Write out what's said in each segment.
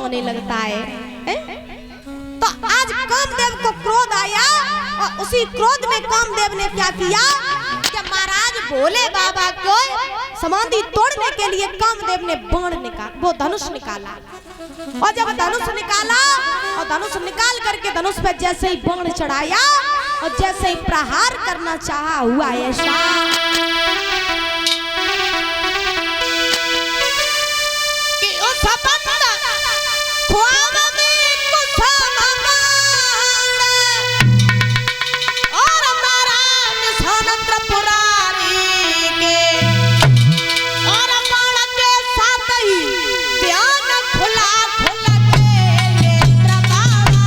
होने लगता है? तो आज कामदेव को क्रोध आया और उसी क्रोध में कामदेव ने क्या किया कि महाराज भोले बाबा को समाधि तोड़ने के लिए कामदेव ने बाण निकाला, वो धनुष निकाला। और जब धनुष निकाला और धनुष निकाल करके धनुष पे जैसे ही बाण चढ़ाया और जैसे ही प्रहार करना चाहा, हुआ ऐसा कि उस ख्वाब में कुछ और महाराज सोनत्र पुरारी के और बाण के साथ ही ध्यान खुला खुल के नेत्र बाबा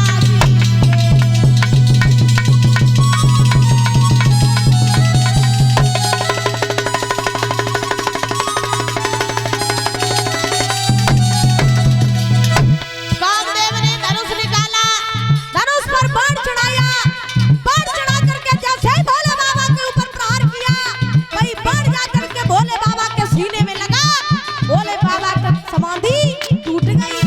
कामदेव ने धनुष निकाला, धनुष पर बाण चढ़ाया, बाण चढ़ा करके जैसे ही भोले बाबा के ऊपर प्रहार किया, वही बाण जाकर के भोले बाबा के सीने में लगा, भोले बाबा का समाधि टूट गई।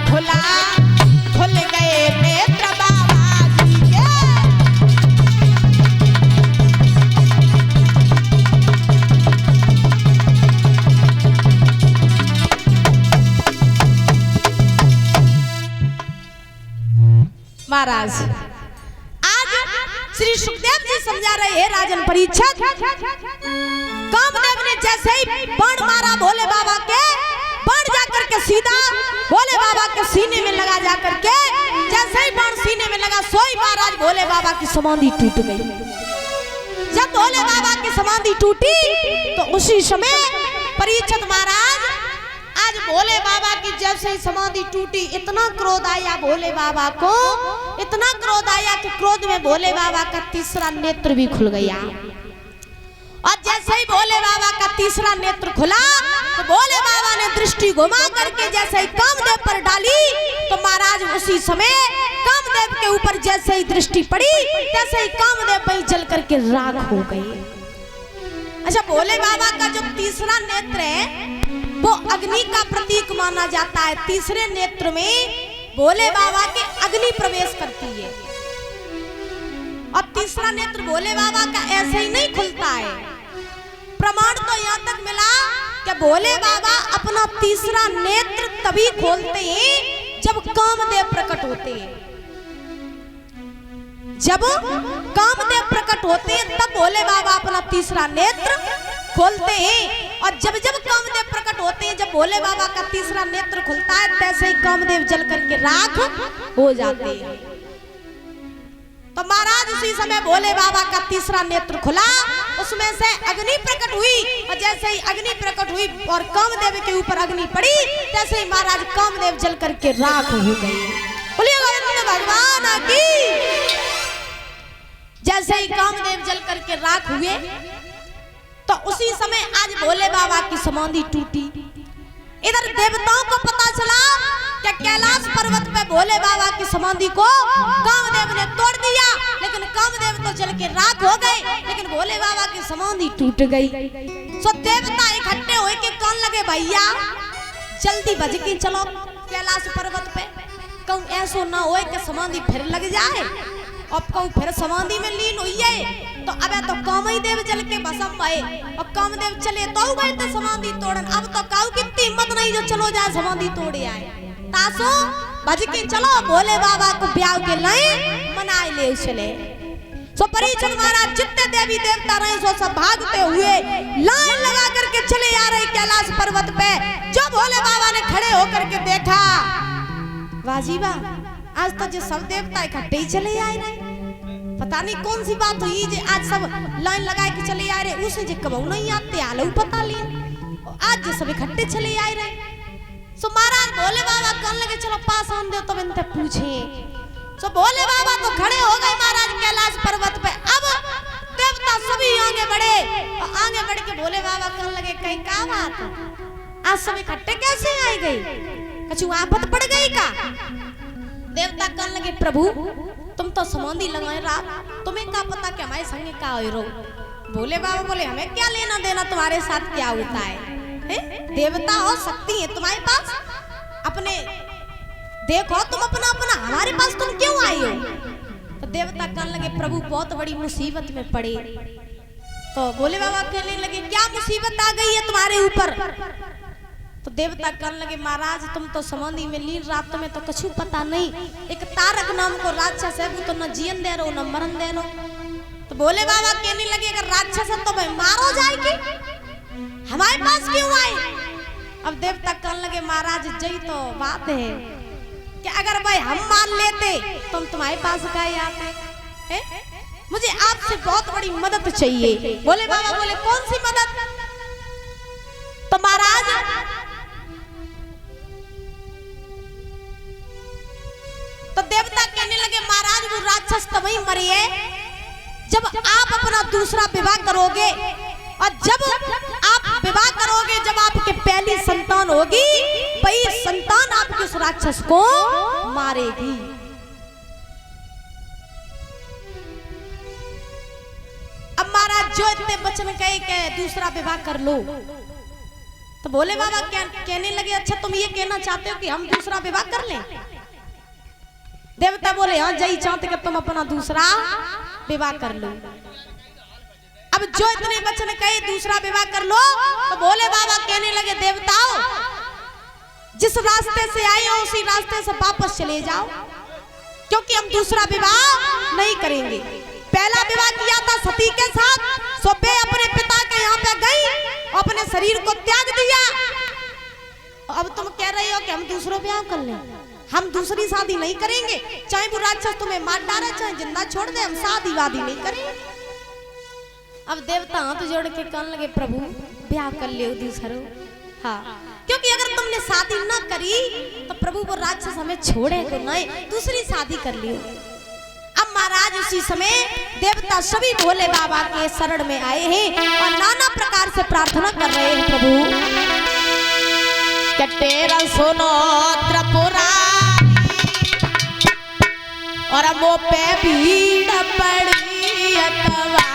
खुला खुल गए नेत्र बाबा जी के। महाराज आज श्री सुखदेव जी समझा रहे हैं राजन परीक्षित, कामदेव ने जैसे ही बाण मारा भोले बाबा के, बाण जाकर के सीधा भोले बाबा के सीने में लगा, जाकर के जैसे ही बाण सीने में लगा, सोई महाराज भोले बाबा की समाधि टूट गई। जब भोले बाबा की समाधि टूटी तो उसी समय परीक्षित महाराज, आज भोले बाबा की जैसे ही समाधि टूटी, इतना क्रोध आया भोले बाबा को, इतना क्रोध आया कि क्रोध में भोले बाबा का तीसरा नेत्र भी खुल गया। और जैसे ही भोले बाबा का तीसरा नेत्र खुला तो भोले बाबा ने दृष्टि घुमा करके जैसे ही कामदेव पर डाली, तो महाराज उसी समय कामदेव के ऊपर जैसे ही दृष्टि पड़ी, तैसे ही कामदेव वहीं जल करके राख हो गए। अच्छा, भोले बाबा का जो तीसरा नेत्र है वो अग्नि का प्रतीक माना जाता है। तीसरे नेत्र में भोले बाबा के अग्नि प्रवेश करती है। और तीसरा नेत्र भोले बाबा का ऐसे ही नहीं खुलता है। प्रमाण तो यहाँ तक मिला कि भोले बाबा अपना तीसरा नेत्र तभी खोलते हैं जब कामदेव प्रकट होते हैं। जब कामदेव प्रकट होते हैं तब भोले बाबा अपना तीसरा नेत्र खोलते हैं। और जब जब कामदेव प्रकट होते हैं, जब भोले बाबा का तीसरा नेत्र खुलता है, तैसे ही कामदेव जल करके राख हो जाते हैं। तो महाराज उसी समय भोले बाबा का तीसरा नेत्र खुला, उसमें से अग्नि प्रकट हुई। और जैसे ही अग्नि प्रकट हुई और कामदेव के ऊपर अग्नि पड़ी, तैसे ही महाराज कामदेव जल करके राख हो गए। बोलिए गोविंद भगवान की। जैसे ही कामदेव जल करके राख हुए तो उसी समय आज भोले बाबा की समाधि टूटी। इधर देवताओं को पता चला कि कैलाश पर्वत पे भोले बाबा की समाधि को कामदेव ने तोड़ दिया, लेकिन कामदेव तो जल के राख हो गए, लेकिन भोले बाबा की समाधि टूट गई। सो देवता इकट्ठे होए के कौन लगे, भैया जल्दी भज के चलो कैलाश पर्वत पे, कहूँ ऐसो ना होए कि समाधि फिर लग जाए अब कहूँ फिर समाधि में लीन हुई है। तो अब तो कामदेव जल के भस्म भये और कामदेव चले तो गए तो समाधि तोड़न। अब तो कहूँ की हिम्मत नहीं जो चलो जाए समाधि तोड़े आए। तासो भज के चलो भोले बाबा को ब्याह के लाए मनाए ले चले। सो परीक्षित महाराज जितने देवी देवता रहे सो सब भागते हुए लाइन लगा करके चले आ रहे कैलाश पर्वत पे। जो भोले बाबा ने खड़े होकर के देखा, वाजीबा आज तो जो सब देवता इकट्ठे ही चले आए रहे, पता नहीं कौन सी बात हुई जे आज सब लाइन लगा के चले आ रहे। उसे जे कबू नहीं आते आलो पता ली, आज जो सब इकट्ठे चले आए रहे। सो महाराज भोले बाबा कहने लगे चलो पास आन दो। तब इनसे पूछे सो भोले बाबा तो खड़े हो गए महाराज कैलाश पर्वत पे। अब देवता सभी आगे बढ़े और आगे बढ़ के भोले बाबा कहने लगे कहीं का बात आज सब इकट्ठे कैसे आई गई, कछु आफत पड़ गई का? देवता कहने लगे प्रभु तुम तो समाधि लगाए रात, तुम्हें क्या पता कि हमारे संगे क्या हो रो? भोले बाबा बोले हमें क्या लेना देना तुम्हारे साथ क्या होता है? देवता हो शक्ति है तुम्हारे पास, अपने देखो तुम अपना अपना, हमारे पास तुम क्यों आई हो? तो देवता कहने लगे प्रभु बहुत बड़ी मुसीबत में पड़े। तो भोले बाबा कहने लगे क्या मुसीबत आ गई है तुम्हारे ऊपर? तो देवता कहने लगे महाराज तुम तो समाधि में लीन, रात में तो कुछ पता नहीं, एक तारक नाम को राक्षस है वो तो न जीवन दे रहो न मरण दे रहो। तो भोले बाबा कहने लगे अगर राक्षस है तो भाई मारो जाएगी, हमारे पास क्यों आए? अब देवता कहने लगे महाराज जय तो बात है कि अगर भाई हम मान लेते तो हम तुम्हारे पास काहे आते हैं? मुझे आपसे बहुत बड़ी मदद चाहिए। भोले बाबा बोले कौन सी मदद? तो महाराज तो देवता कहने लगे महाराज वो राक्षस तभी मरी है जब आप अपना दूसरा विवाह करोगे, और जब आप विवाह करोगे जब आपके पहली संतान होगी वही संतान आपके उस राक्षस को मारेगी। अब महाराज जो इतने वचन कहे कि दूसरा विवाह कर लो, तो भोले बाबा कहने लगे अच्छा तुम ये कहना चाहते हो कि हम दूसरा विवाह कर लें? देवता बोले हाँ जय चाहते कि तुम अपना दूसरा विवाह कर लो। अब जो इतने वचन कहे दूसरा विवाह कर लो, तो भोले बाबा कहने लगे देवताओं जिस रास्ते से आए हो उसी रास्ते से वापस चले जाओ, क्योंकि हम दूसरा विवाह नहीं करेंगे। पहला विवाह किया था सती के साथ, सो वे अपने पिता के यहाँ पे गई, अपने शरीर को त्याग दिया। अब तुम कह रहे हो कि हम दूसरा विवाह कर लें, हम दूसरी शादी नहीं करेंगे, चाहे वो राक्षस तुम्हें मार डाले चाहे जिंदा छोड़ दे, हम शादी वादी नहीं करेंगे। अब देवता हाथ जोड़ के कहने लगे प्रभु ब्याह कर लियो दूसरो, हाँ क्योंकि अगर तुमने शादी ना करी तो प्रभु वो राक्षस हमें छोड़ेगा नहीं, दूसरी शादी कर लियो। अब महाराज उसी समय देवता सभी भोले बाबा के शरण में आए हैं और नाना प्रकार से प्रार्थना कर रहे हैं प्रभु कि तेरा सुनो त्रिपुरा और वो पे भीड़ पड़ी अतवारी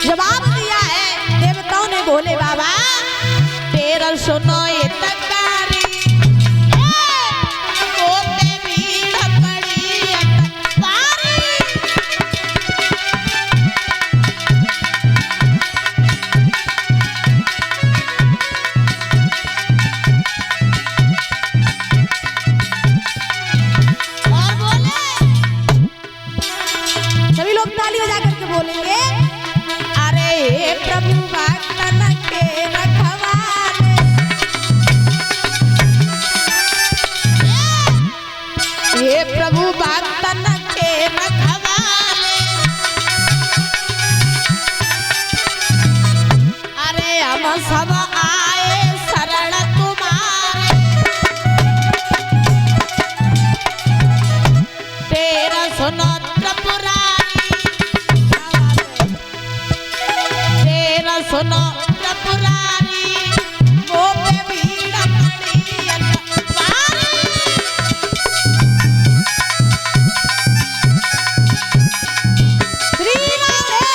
जवाब दिया है देवताओं ने भोले बाबा तेरा सुनो ये तकारी वो पे भीड़ पड़ी अतवारी। और बोले सभी लोग ताली बजा करके बोलेंगे अरे प्रभु भक्तन के रखवाले, ये प्रभु भक्तन के रखवाले, अरे हम सब आए शरण तुम्हारे, तेरा सुनो त्रिपुरारी, तेरा सुनो त्रिपुरारी वो पे भीड़ पड़ी अतवारी। श्री राधे।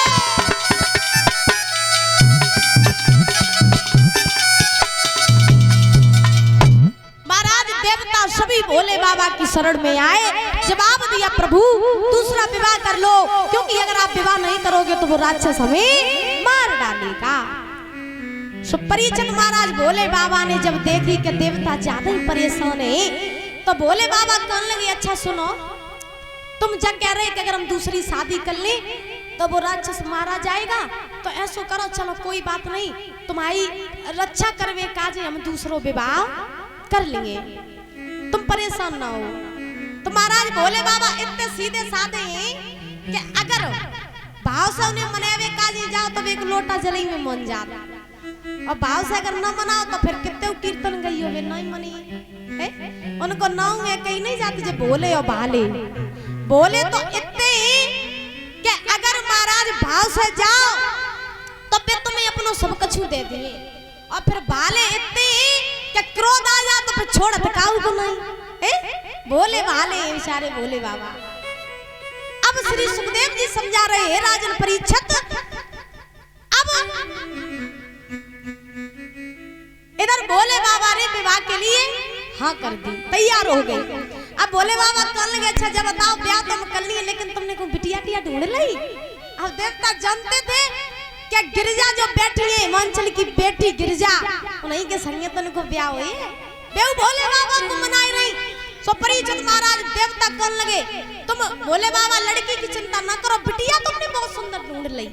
महाराज देवता सभी भोले बाबा की शरण में आए, जवाब दिया प्रभु दूसरा विवाह कर लो, क्योंकि अगर आप विवाह नहीं करोगे तो वो राक्षस हमें मार डालेगा। सो परीक्षित महाराज भोले बाबा ने जब देखी कि देवता ज्यादा ही परेशान है, तो भोले बाबा कहने लगे अच्छा सुनो तुम जब कह रहे कि अगर हम दूसरी शादी कर लें तो वो राक्षस मारा जाएगा, तो ऐसा करो चलो कोई बात नहीं, तुम्हारी रक्षा करवे काज हम दूसरो विवाह कर लेंगे, तुम परेशान ना हो। तो महाराज भोले बाबा इतने सीधे साधे हैं कि अगर भाव से उन्हें मनावे काजी जाओ तो एक लोटा जली में मन जाता, और भाव से अगर न मनाओ तो फिर कितने कीर्तन गई हो वे नहीं मनी है? उनको नाव में कहीं नहीं जाते जो बोले और भाले बोले तो इतने कि अगर महाराज भाव से जाओ तो फिर तुम्हें अपनो सब कछु दे दिए, और फिर भाले इतने कि क्रोध आ जा तो फिर छोड़ हटकाऊ को नहीं है? बोले भाले बेचारे भोले बाबा। अब श्री सुखदेव जी समझा रहे हैं राजन परीक्षित, अब इधर भोले बाबा ने विवाह के लिए हाँ कर दी, तैयार हो गए। अब भोले बाबा कर लगे अच्छा जब बताओ ब्याह तुम कर लिए, लेकिन तुमने को बिटिया टिया ढूंढ ली। अब देवता जानते थे क्या गिरिजा जो बैठी है हिमांचल की बेटी गिरिजा उन्हीं के संगे तो उनको ब्याह हुई है, बेऊ भोले बाबा को मनाई रही। सो परीक्षित महाराज देवता कर लगे तुम भोले बाबा लड़की की चिंता न करो, बिटिया तुमने बहुत सुंदर ढूंढ ली।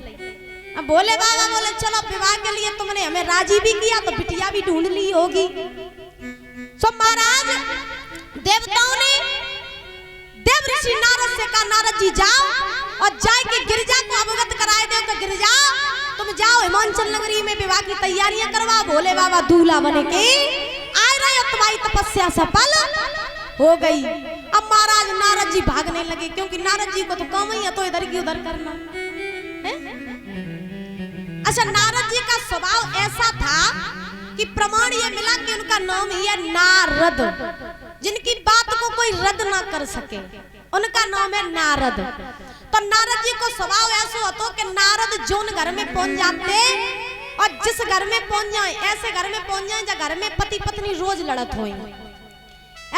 अब भोले बाबा बोले चलो विवाह के लिए तुमने हमें राजी भी किया तो बिटिया भी ढूंढ ली होगी। सो महाराज देवताओं ने देव ऋषि नारद से कहा नारद जी जाओ और जाके गिरिजा को अवगत कराए दो कि गिरिजा तुम जाओ हिमांचल नगरी में विवाह की तैयारियां करवाओ, भोले बाबा दूल्हा बने के आए रहे हो, तुम्हारी तपस्या सफल हो गई। अब महाराज नारद जी भागने लगे क्योंकि नारद जी को तो काम ही है तो इधर की उधर करना है? अच्छा नारद जी का स्वभाव ऐसा था कि प्रमाण ये मिला कि उनका नाम ही है नारद, जिनकी बात को कोई रद्द ना कर सके, उनका नाम है नारद। तो नारद जी को स्वभाव ऐसा होता कि नारद जोन घर में पहुंच जाते और जिस घर में पहुंच जाए ऐसे घर में पहुंच जाए जब घर में पति पत्नी रोज लड़त हो,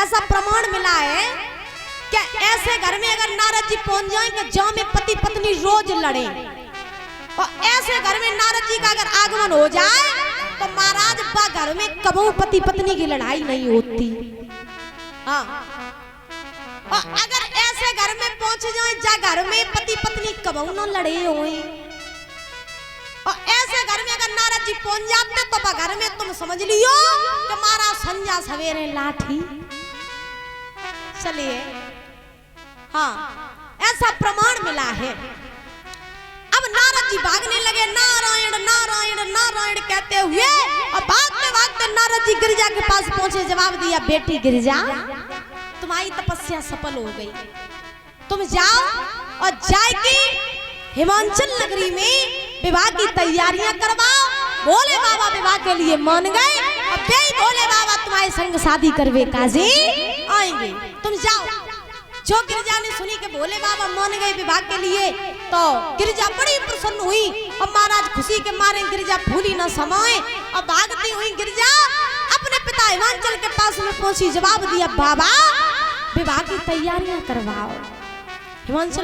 ऐसा प्रमाण मिला है कि ऐसे घर में अगर नारद जी पहुंच जाए कि जहाँ में पति पत्नी रोज लड़े, और ऐसे घर में नारद जी का अगर आगमन हो जाए तो महाराज बा घर में कबू पति पत्नी की लड़ाई नहीं होती। हाँ, और अगर ऐसे घर में पहुंच जाए जा घर में पति पत्नी कबू न लड़े हुए, और ऐसे घर में अगर नारद जी पहुंच जाते तो बा घर में तुम समझ लियो कि महाराज संजा सवेरे लाठी चलिए। हाँ, ऐसा प्रमाण मिला है। अब नारद जी भागने लगे नारायण नारायण नारायण कहते हुए, और भागते भागते नारद जी गिरिजा के पास पहुंचे, जवाब दिया बेटी गिरिजा तुम्हारी तपस्या सफल हो गई, तुम जाओ और जाके हिमांचल नगरी में विवाह की तैयारियां करवाओ। भोले बाबा विवाह के लिए मान गए और भोले बाबा तुम्हारे संग शादी करवे काजी आएंगे, तुम जाओ। जो गिरिजा ने सुनी कि भोले बाबा मान गए विवाह के लिए तो गिरिजा बड़ी प्रसन्न हुई, और महाराज खुशी के मारे गिरिजा भूली न समाए और भागती हुई गिरिजा अपने पिता हिमांचल के पास में पहुंची, जवाब दिया बाबा विवाह की तैयारियां करवाओ। हिमांचल